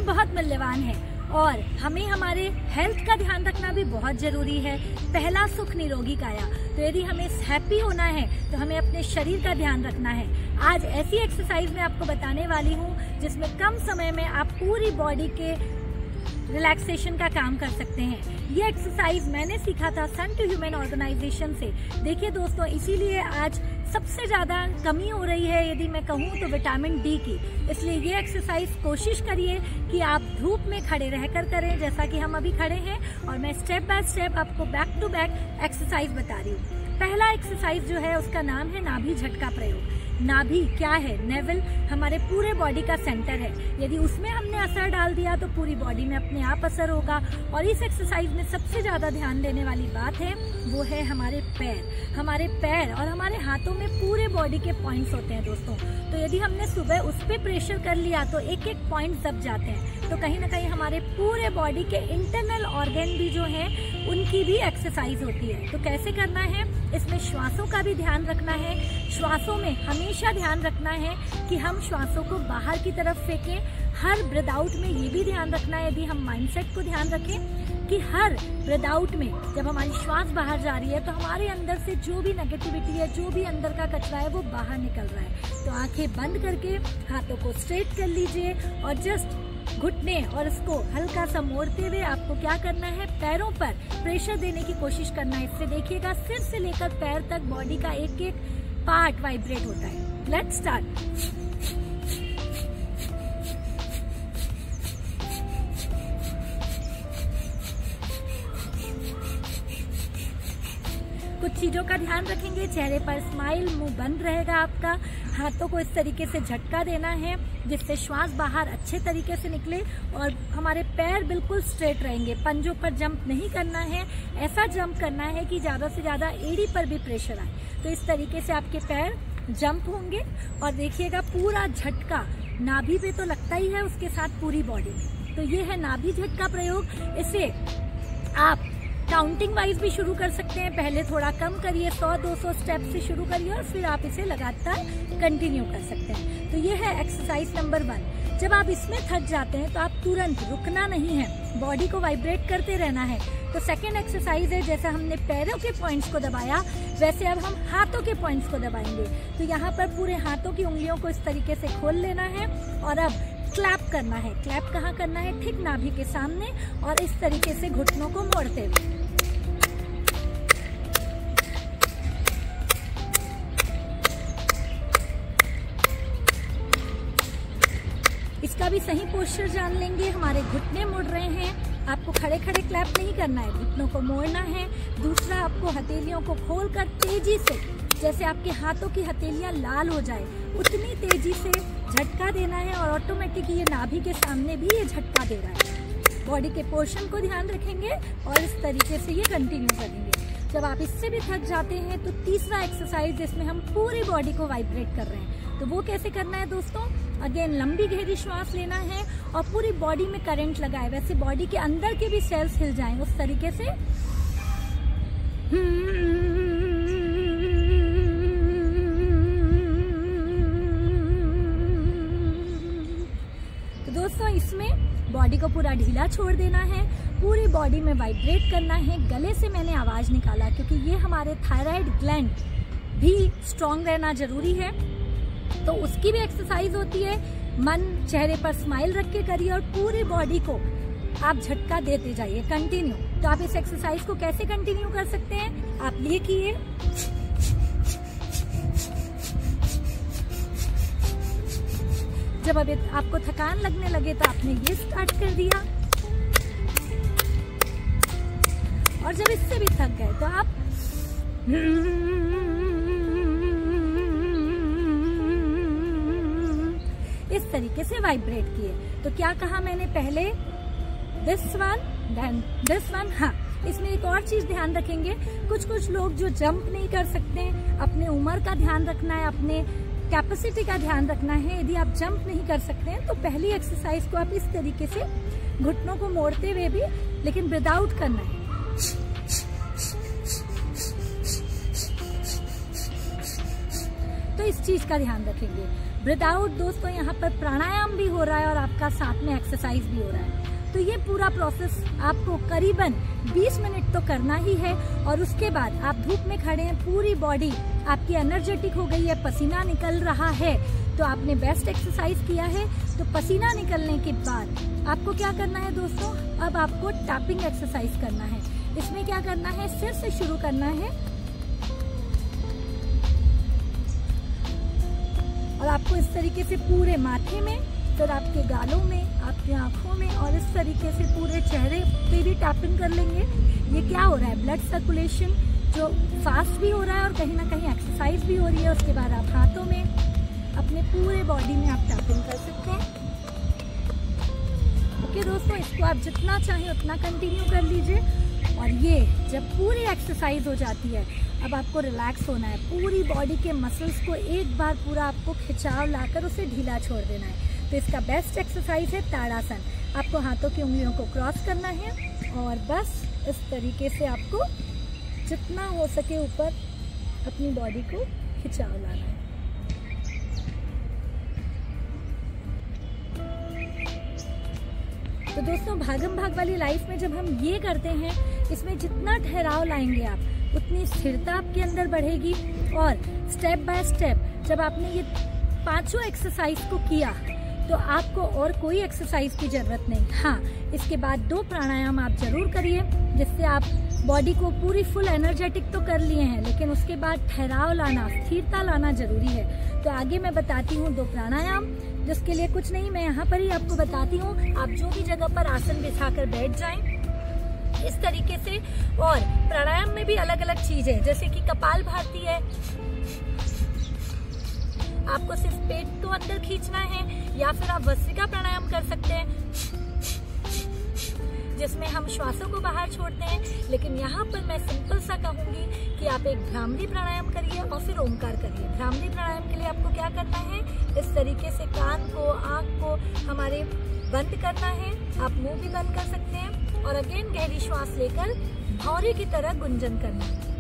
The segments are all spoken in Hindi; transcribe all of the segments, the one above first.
समय बहुत मूल्यवान है और हमें हमारे हेल्थ का ध्यान रखना भी बहुत जरूरी है। पहला सुख निरोगी काया। तो यदि हमें हैप्पी होना है तो हमें अपने शरीर का ध्यान रखना है। आज ऐसी एक्सरसाइज मैं आपको बताने वाली हूँ जिसमें कम समय में आप पूरी बॉडी के रिलैक्सेशन का काम कर सकते हैं। ये एक्सरसाइज मैंने सीखा था सन टू ह्यूमन ऑर्गेनाइजेशन से। देखिए दोस्तों, इसीलिए आज सबसे ज्यादा कमी हो रही है यदि मैं कहूँ तो विटामिन डी की। इसलिए ये एक्सरसाइज कोशिश करिए कि आप धूप में खड़े रहकर करें, जैसा कि हम अभी खड़े हैं, और मैं स्टेप बाय स्टेप आपको बैक टू बैक एक्सरसाइज बता रही हूँ। पहला एक्सरसाइज जो है उसका नाम है नाभि झटका प्रयोग। नाभि क्या है? नेवल हमारे पूरे बॉडी का सेंटर है। यदि उसमें हमने असर डाल दिया तो पूरी बॉडी में अपने आप असर होगा। और इस एक्सरसाइज में सबसे ज्यादा ध्यान देने वाली बात है वो है हमारे पैर। हमारे पैर और हमारे हाथों में पूरे बॉडी के पॉइंट्स होते हैं दोस्तों। तो यदि हमने सुबह उस पर प्रेशर कर लिया तो एक एक पॉइंट दब जाते हैं। तो कहीं ना कहीं हमारे पूरे बॉडी के इंटरनल ऑर्गन भी जो हैं उनकी भी एक्सरसाइज होती है। तो कैसे करना है? इसमें श्वासों का भी ध्यान रखना है। श्वासों में हमेशा ध्यान रखना है कि हम श्वासों को बाहर की तरफ फेंकें। हर ब्रीथ आउट में ये भी ध्यान रखना है, यदि हम माइंडसेट को ध्यान रखें कि हर ब्रीथ आउट में जब हमारी श्वास बाहर जा रही है तो हमारे अंदर से जो भी नेगेटिविटी है, जो भी अंदर का कचरा है, वो बाहर निकल रहा है। तो आंखें बंद करके हाथों को स्ट्रेट कर लीजिए और जस्ट घुटने और इसको हल्का सा मोड़ते हुए आपको क्या करना है? पैरों पर प्रेशर देने की कोशिश करना है। इससे देखिएगा सिर से लेकर पैर तक बॉडी का एक एक पार्ट वाइब्रेट होता है। Let's start. कुछ चीजों का ध्यान रखेंगे। चेहरे पर स्माइल, मुंह बंद रहेगा आपका। हाथों को इस तरीके से झटका देना है जिससे श्वास बाहर अच्छे तरीके से निकले और हमारे पैर बिल्कुल स्ट्रेट रहेंगे। पंजों पर जंप नहीं करना है, ऐसा जंप करना है कि ज्यादा से ज्यादा एड़ी पर भी प्रेशर आए। तो इस तरीके से आपके पैर जंप होंगे और देखिएगा पूरा झटका नाभि पे तो लगता ही है, उसके साथ पूरी बॉडी में। तो ये है नाभि झटका प्रयोग। इसे आप काउंटिंग वाइज भी शुरू कर सकते हैं। पहले थोड़ा कम करिए, 100-200 स्टेप से शुरू करिए और फिर आप इसे लगातार कंटिन्यू कर सकते हैं। तो ये है एक्सरसाइज नंबर 1। जब आप इसमें थक जाते हैं तो आप तुरंत रुकना नहीं है, बॉडी को वाइब्रेट करते रहना है। तो सेकेंड एक्सरसाइज है, जैसा हमने पैरों के पॉइंट्स को दबाया वैसे अब हम हाथों के पॉइंट्स को दबाएंगे। तो यहाँ पर पूरे हाथों की उंगलियों को इस तरीके से खोल लेना है और अब क्लैप करना है। क्लैप कहाँ करना है? ठीक नाभि के सामने और इस तरीके से घुटनों को मोड़ते हुए। इसका भी सही पोस्चर जान लेंगे। हमारे घुटने मुड़ रहे हैं, आपको खड़े खड़े क्लैप नहीं करना है, घुटनों को मोड़ना है। दूसरा, आपको हथेलियों को खोलकर तेजी से, जैसे आपके हाथों की हथेलियां लाल हो जाए उतनी तेजी से झटका देना है और ऑटोमेटिक ये नाभि के सामने भी ये झटका दे रहा है। बॉडी के पोर्शन को ध्यान रखेंगे और इस तरीके से ये कंटिन्यू करेंगे। जब आप इससे भी थक जाते हैं तो तीसरा एक्सरसाइज जिसमें हम पूरी बॉडी को वाइब्रेट कर रहे हैं, तो वो कैसे करना है दोस्तों? अगेन लंबी गहरी श्वास लेना है और पूरी बॉडी में करंट लगाए, वैसे बॉडी के अंदर के भी सेल्स हिल जाएं उस तरीके से। तो दोस्तों इसमें बॉडी को पूरा ढीला छोड़ देना है, पूरी बॉडी में वाइब्रेट करना है। गले से मैंने आवाज निकाला क्योंकि ये हमारे थायराइड ग्लैंड भी स्ट्रॉन्ग रहना जरूरी है, तो उसकी भी एक्सरसाइज होती है। मन चेहरे पर स्माइल रख के करिए और पूरी बॉडी को आप झटका देते जाइए कंटिन्यू। तो आप इस एक्सरसाइज को कैसे कंटिन्यू कर सकते हैं? आप ये किए, जब अब आपको थकान लगने लगे तो आपने ये स्टार्ट कर दिया और जब इससे भी थक गए तो आप इस तरीके से वाइब्रेट किए। तो क्या कहा मैंने पहले? This one then this one. हाँ, इसमें एक और चीज ध्यान रखेंगे, कुछ लोग जो जंप नहीं कर सकते, अपने उम्र का ध्यान रखना है, अपने कैपेसिटी का ध्यान रखना है। यदि आप जंप नहीं कर सकते हैं तो पहली एक्सरसाइज को आप इस तरीके से घुटनों को मोड़ते हुए भी, लेकिन ब्रीथ आउट करना है। तो इस चीज का ध्यान रखेंगे। विदाउट दोस्तों यहाँ पर प्राणायाम भी हो रहा है और आपका साथ में एक्सरसाइज भी हो रहा है। तो ये पूरा प्रोसेस आपको करीबन 20 मिनट तो करना ही है। और उसके बाद आप धूप में खड़े हैं, पूरी बॉडी आपकी एनर्जेटिक हो गई है, पसीना निकल रहा है, तो आपने बेस्ट एक्सरसाइज किया है। तो पसीना निकलने के बाद आपको क्या करना है दोस्तों, अब आपको टैपिंग एक्सरसाइज करना है। इसमें क्या करना है, सिर से शुरू करना है और आपको इस तरीके से पूरे माथे में, फिर आपके गालों में, आपकी आंखों में और इस तरीके से पूरे चेहरे पे भी टैपिंग कर लेंगे। ये क्या हो रहा है, ब्लड सर्कुलेशन जो फास्ट भी हो रहा है और कहीं ना कहीं एक्सरसाइज भी हो रही है। उसके बाद आप हाथों में, अपने पूरे बॉडी में आप टैपिंग कर सकते हैं। ओके दोस्तों, इसको आप जितना चाहें उतना कंटिन्यू कर लीजिए। और ये जब पूरी एक्सरसाइज हो जाती है, अब आपको रिलैक्स होना है, पूरी बॉडी के मसल्स को एक बार पूरा आपको खिंचाव लाकर उसे ढीला छोड़ देना है। तो इसका बेस्ट एक्सरसाइज है ताड़ासन। आपको हाथों की उंगलियों को क्रॉस करना है और बस इस तरीके से आपको जितना हो सके ऊपर अपनी बॉडी को खिंचाव लाना है। तो दोस्तों, भागम भाग वाली लाइफ में जब हम ये करते हैं, इसमें जितना ठहराव लाएंगे आप, उतनी स्थिरता आपके अंदर बढ़ेगी। और स्टेप बाय स्टेप जब आपने ये 5 एक्सरसाइज को किया तो आपको और कोई एक्सरसाइज की जरूरत नहीं। हाँ, इसके बाद 2 प्राणायाम आप जरूर करिए, जिससे आप बॉडी को पूरी फुल एनर्जेटिक तो कर लिए हैं, लेकिन उसके बाद ठहराव लाना, स्थिरता लाना जरूरी है। तो आगे मैं बताती हूँ 2 प्राणायाम, जिसके लिए कुछ नहीं, मैं यहाँ पर ही आपको बताती हूँ। आप जो भी जगह पर आसन बिछाकर बैठ जाएं इस तरीके से। और प्राणायाम में भी अलग अलग चीजें, जैसे कि कपालभाति है, आपको सिर्फ पेट को अंदर खींचना है, या फिर आप भस्त्रिका प्राणायाम कर सकते हैं, जिसमें हम श्वासों को बाहर छोड़ते हैं। लेकिन यहाँ पर मैं सिंपल सा कहूंगी कि आप एक भ्रामरी प्राणायाम करिए और फिर ओमकार करिए। भ्रामरी प्राणायाम के लिए आपको क्या करना है, इस तरीके से कान को, आंख को हमारे बंद करना है। आप मुंह भी बंद कर सकते हैं और अगेन गहरी श्वास लेकर भौरे की तरह गुंजन करना है।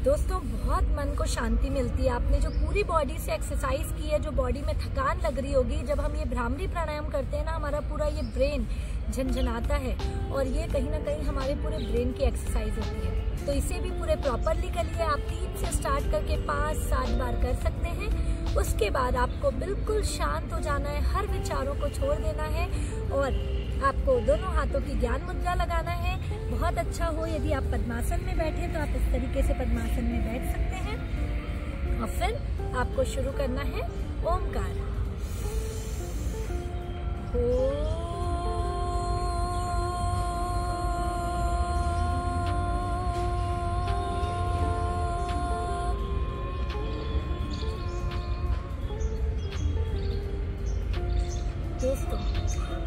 दोस्तों, बहुत मन को शांति मिलती है। आपने जो पूरी बॉडी से एक्सरसाइज की है, जो बॉडी में थकान लग रही होगी, जब हम ये भ्रामरी प्राणायाम करते हैं ना, हमारा पूरा ये ब्रेन झनझनाता है और ये कहीं ना कहीं हमारे पूरे ब्रेन की एक्सरसाइज होती है। तो इसे भी पूरे प्रॉपरली करिए। आप 3 से स्टार्ट करके 5-7 बार कर सकते हैं। उसके बाद आपको बिल्कुल शांत हो जाना है, हर विचारों को छोड़ देना है और आपको दोनों हाथों की ज्ञान मुद्रा लगाना है। बहुत अच्छा हो यदि आप पद्मासन में बैठे तो आप इस तरीके से पद्मासन में बैठ सकते हैं। और फिर आपको शुरू करना है ओमकार। दोस्तों,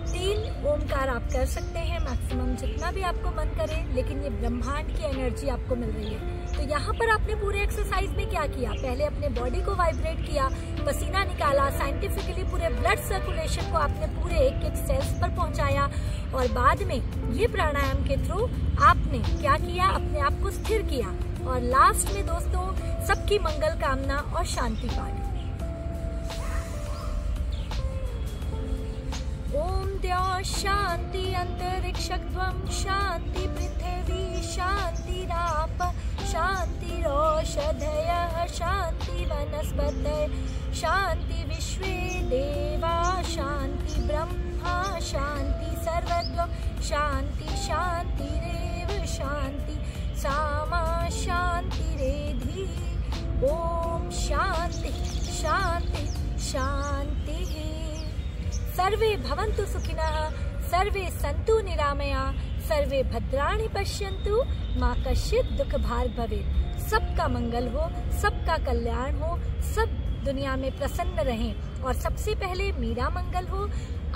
3 ओमकार आप कर सकते हैं, मैक्सिमम जितना भी आपको मन करे, लेकिन ये ब्रह्मांड की एनर्जी आपको मिल रही है। तो यहाँ पर आपने पूरे एक्सरसाइज में क्या किया, पहले अपने बॉडी को वाइब्रेट किया, पसीना निकाला, साइंटिफिकली पूरे ब्लड सर्कुलेशन को आपने पूरे एक सेल्स पर पहुंचाया और बाद में ये प्राणायाम के थ्रू आपने क्या किया, अपने आप को स्थिर किया। और लास्ट में दोस्तों, सबकी मंगल कामना और शांति पाठ। ओम द्यौ शांति अंतरिक्षत्वं शांति पृथ्वी शांति राप शांति रोषधयः शांति वनस्पतयः शांति विश्वे देवा शांति ब्रह्मा शांति सर्वद्वं शांति शांतिरेव शांति सामा शांतिरेधि। ओम शांति शांति शांति। सर्वे भवन्तु सुखिनः, सर्वे सन्तु निरामया, सर्वे भद्राणि पश्यन्तु, मा कश्चित् दुःख भाग् भवेत्। सबका मंगल हो, सबका कल्याण हो, सब दुनिया में प्रसन्न रहें और सबसे पहले मेरा मंगल हो,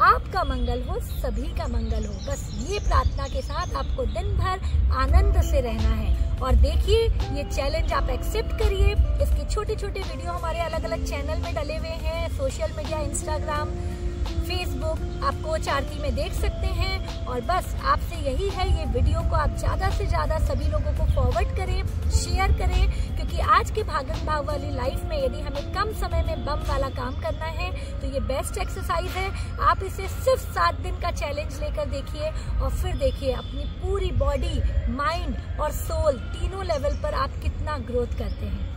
आपका मंगल हो, सभी का मंगल हो। बस ये प्रार्थना के साथ आपको दिन भर आनंद से रहना है और देखिए ये चैलेंज आप एक्सेप्ट करिए। इसके छोटे छोटे वीडियो हमारे अलग अलग चैनल में डले हुए हैं, सोशल मीडिया, इंस्टाग्राम, फेसबुक, आप कोच आरती में देख सकते हैं। और बस आपसे यही है, ये वीडियो को आप ज़्यादा से ज़्यादा सभी लोगों को फॉरवर्ड करें, शेयर करें, क्योंकि आज के भागम भाग वाली लाइफ में यदि हमें कम समय में बम वाला काम करना है तो ये बेस्ट एक्सरसाइज है। आप इसे सिर्फ 7 दिन का चैलेंज लेकर देखिए और फिर देखिए अपनी पूरी बॉडी, माइंड और सोल तीनों लेवल पर आप कितना ग्रोथ करते हैं।